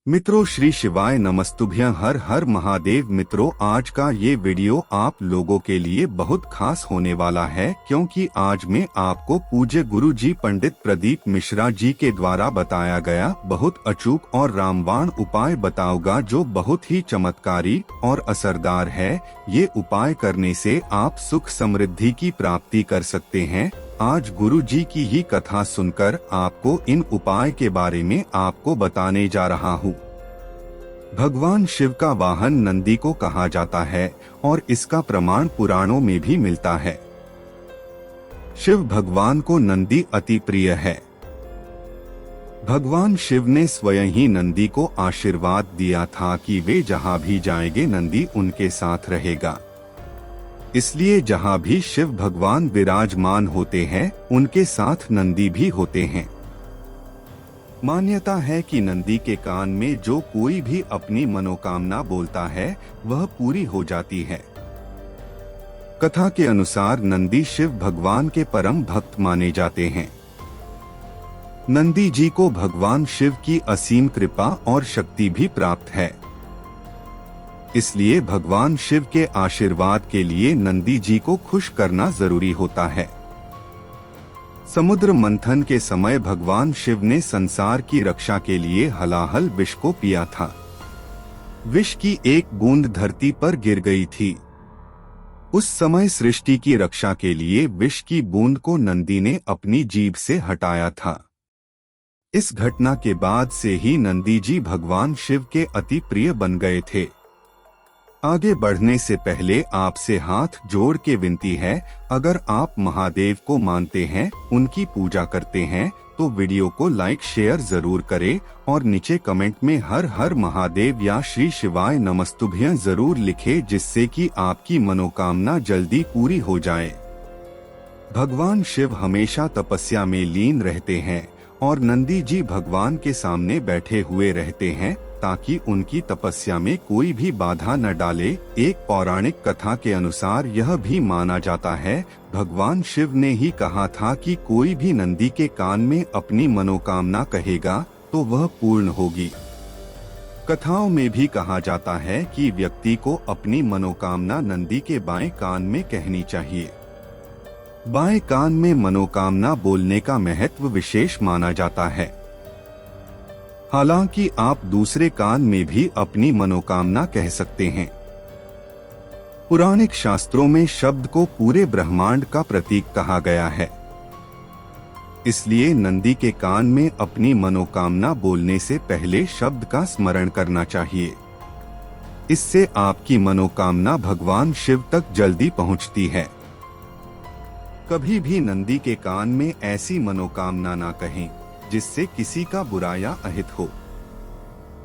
मित्रों, श्री शिवाय नमस्तुभ्यं। हर हर महादेव। मित्रों, आज का ये वीडियो आप लोगों के लिए बहुत खास होने वाला है, क्योंकि आज मैं आपको पूज्य गुरु जी पंडित प्रदीप मिश्रा जी के द्वारा बताया गया बहुत अचूक और रामबाण उपाय बताऊंगा, जो बहुत ही चमत्कारी और असरदार है। ये उपाय करने से आप सुख समृद्धि की प्राप्ति कर सकते हैं। आज गुरु जी की ही कथा सुनकर आपको इन उपाय के बारे में आपको बताने जा रहा हूँ। भगवान शिव का वाहन नंदी को कहा जाता है और इसका प्रमाण पुराणों में भी मिलता है। शिव भगवान को नंदी अति प्रिय है। भगवान शिव ने स्वयं ही नंदी को आशीर्वाद दिया था कि वे जहाँ भी जाएंगे नंदी उनके साथ रहेगा। इसलिए जहाँ भी शिव भगवान विराजमान होते हैं उनके साथ नंदी भी होते हैं। मान्यता है कि नंदी के कान में जो कोई भी अपनी मनोकामना बोलता है वह पूरी हो जाती है। कथा के अनुसार नंदी शिव भगवान के परम भक्त माने जाते हैं। नंदी जी को भगवान शिव की असीम कृपा और शक्ति भी प्राप्त है। इसलिए भगवान शिव के आशीर्वाद के लिए नंदी जी को खुश करना जरूरी होता है। समुद्र मंथन के समय भगवान शिव ने संसार की रक्षा के लिए हलाहल विष को पिया था। विष की एक बूंद धरती पर गिर गई थी। उस समय सृष्टि की रक्षा के लिए विष की बूंद को नंदी ने अपनी जीभ से हटाया था। इस घटना के बाद से ही नंदी जी भगवान शिव के अति प्रिय बन गए थे। आगे बढ़ने से पहले आपसे हाथ जोड़ के विनती है, अगर आप महादेव को मानते हैं, उनकी पूजा करते हैं, तो वीडियो को लाइक शेयर जरूर करें और नीचे कमेंट में हर हर महादेव या श्री शिवाय नमस्तुभ्यं जरूर लिखें, जिससे कि आपकी मनोकामना जल्दी पूरी हो जाए। भगवान शिव हमेशा तपस्या में लीन रहते हैं और नंदी जी भगवान के सामने बैठे हुए रहते हैं ताकि उनकी तपस्या में कोई भी बाधा न डाले। एक पौराणिक कथा के अनुसार यह भी माना जाता है, भगवान शिव ने ही कहा था कि कोई भी नंदी के कान में अपनी मनोकामना कहेगा तो वह पूर्ण होगी। कथाओं में भी कहा जाता है कि व्यक्ति को अपनी मनोकामना नंदी के बाएं कान में कहनी चाहिए। बाएं कान में मनोकामना बोलने का महत्व विशेष माना जाता है। हालांकि आप दूसरे कान में भी अपनी मनोकामना कह सकते हैं। पुराणिक शास्त्रों में शब्द को पूरे ब्रह्मांड का प्रतीक कहा गया है। इसलिए नंदी के कान में अपनी मनोकामना बोलने से पहले शब्द का स्मरण करना चाहिए। इससे आपकी मनोकामना भगवान शिव तक जल्दी पहुंचती है। कभी भी नंदी के कान में ऐसी मनोकामना ना कहें जिससे किसी का बुरा या अहित हो।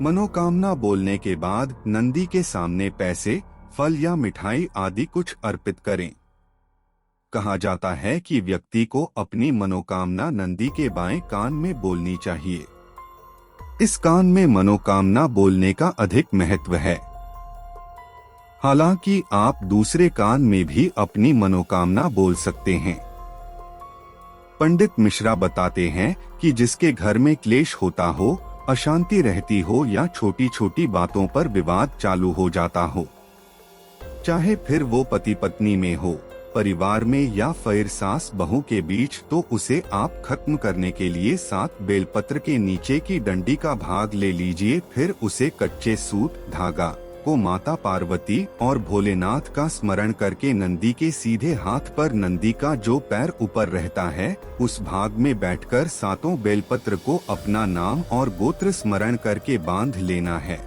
मनोकामना बोलने के बाद नंदी के सामने पैसे, फल या मिठाई आदि कुछ अर्पित करें। कहा जाता है कि व्यक्ति को अपनी मनोकामना नंदी के बाएं कान में बोलनी चाहिए। इस कान में मनोकामना बोलने का अधिक महत्व है। हालांकि आप दूसरे कान में भी अपनी मनोकामना बोल सकते हैं। पंडित मिश्रा बताते हैं कि जिसके घर में क्लेश होता हो, अशांति रहती हो या छोटी छोटी बातों पर विवाद चालू हो जाता हो, चाहे फिर वो पति पत्नी में हो, परिवार में या फिर सास बहू के बीच, तो उसे आप खत्म करने के लिए 7 बेलपत्र के नीचे की डंडी का भाग ले लीजिए। फिर उसे कच्चे सूत धागा को माता पार्वती और भोलेनाथ का स्मरण करके नंदी के सीधे हाथ पर नंदी का जो पैर ऊपर रहता है उस भाग में बैठकर 7 बेलपत्र को अपना नाम और गोत्र स्मरण करके बांध लेना है।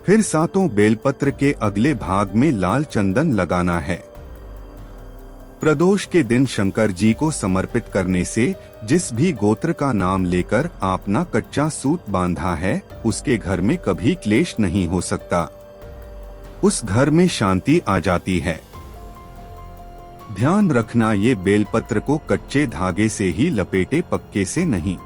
फिर 7 बेलपत्र के अगले भाग में लाल चंदन लगाना है। प्रदोष के दिन शंकर जी को समर्पित करने से जिस भी गोत्र का नाम लेकर आपने कच्चा सूत बांधा है उसके घर में कभी क्लेश नहीं हो सकता। उस घर में शांति आ जाती है। ध्यान रखना, ये बेलपत्र को कच्चे धागे से ही लपेटे, पक्के से नहीं।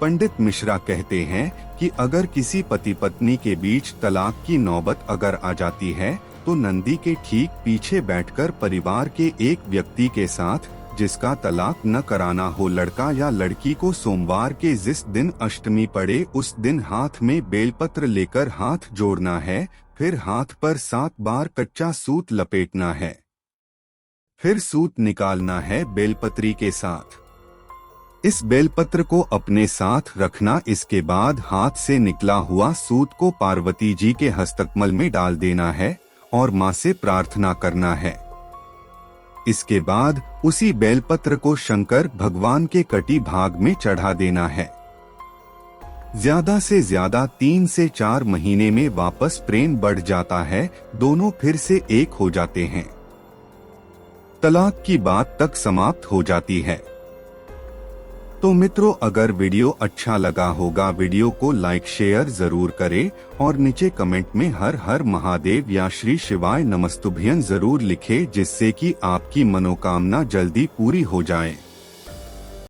पंडित मिश्रा कहते हैं कि अगर किसी पति पत्नी के बीच तलाक की नौबत अगर आ जाती है तो नंदी के ठीक पीछे बैठकर परिवार के एक व्यक्ति के साथ जिसका तलाक न कराना हो, लड़का या लड़की को सोमवार के जिस दिन अष्टमी पड़े उस दिन हाथ में बेलपत्र लेकर हाथ जोड़ना है। फिर हाथ पर 7 बार कच्चा सूत लपेटना है। फिर सूत निकालना है बेलपत्री के साथ। इस बेलपत्र को अपने साथ रखना। इसके बाद हाथ से निकला हुआ सूत को पार्वती जी के हस्तकमल में डाल देना है और मां से प्रार्थना करना है। इसके बाद उसी बेलपत्र को शंकर भगवान के कटी भाग में चढ़ा देना है। ज्यादा से ज्यादा 3 से 4 महीने में वापस प्रेम बढ़ जाता है, दोनों फिर से एक हो जाते हैं। तलाक की बात तक समाप्त हो जाती है। तो मित्रों, अगर वीडियो अच्छा लगा होगा वीडियो को लाइक शेयर जरूर करें और नीचे कमेंट में हर हर महादेव या श्री शिवाय नमस्तुभ्यं जरूर लिखें, जिससे कि आपकी मनोकामना जल्दी पूरी हो जाए।